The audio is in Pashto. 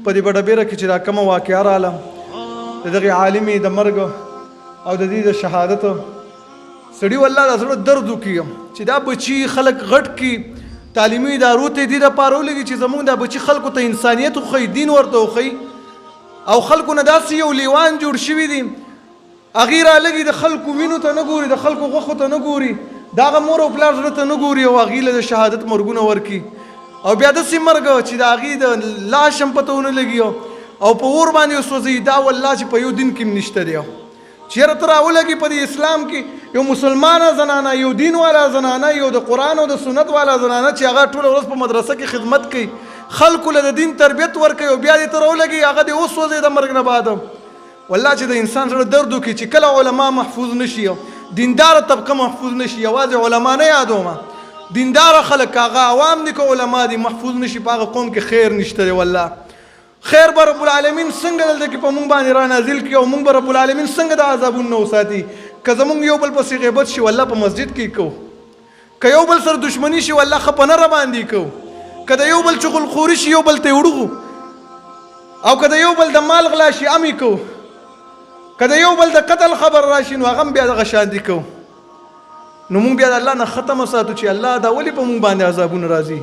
په دې بډبیره کې چې دا کومه واقعه راله د دغې عالمې د مرګ او د دې د شهادت سړي والله دا زړه درد وکړي چې دا بچي خلک غټ کړي تعلیمي ادارو ته دې دپاره ولګي چې زمونږ دا بچي خلکو ته انسانیت وښیي دین ورته وښیي او خلکو نه داسې یو لیوان جوړ شوي دي هغې رالګي د خلکو وینو ته نه ګوري د خلکو غوښو ته نه ګوري د هغه مور او پلار زړه ته نه ګوري او هغې له د شهادت مرګونه ورکړي او بیا داسې مرګ چې د هغې د لاش هم پته ونه لګي او په اور باندې وسوځي دا والله چې په یو دین کې هم نشته دی چېرې ته راولګي په دې اسلام کې یو مسلمانه زنانه یو دین والا زنانه یو د قرآن او د سنت والا زنانه چې هغه ټوله ورځ په مدرسه کې خدمت کوي خلکو له د دین تربیت ورکوي او بیا دې ته راولګي هغه دې وسوځي د مرګ نه بعد والله چې د انسان سره درد وکړي چې کله علما محفوظ نشي دینداره طبقه محفوظ نشي یوازې علما نه یادوم دینداره خلک هغه عوام دي که علما دي محفوظ نشي په هغه قوم کې خیر نشته دی والله خیر به رب العالمین څنګه دلته کې په مونږ باندې را نازل کړي او مونږ به رب العالمین څنګه د عذابونو نه وساتي که زمونږ یو بل پسې غیبت شي والله په مسجد کې کوو که یو بل سره دشمني شي والله ښه په نه راباندې کوو که د یو بل چغلخوري شي یو بل ته یې وړو او که د یو بل د مال غلا شي امې کوو که د یو بل د قتل خبر راشي نو هغه هم بیا دغه شانتي کوو نو مونږ بیا د الله نه ختمه ساتو چې الله دا ولې په مونږ باندې عذابونه راځي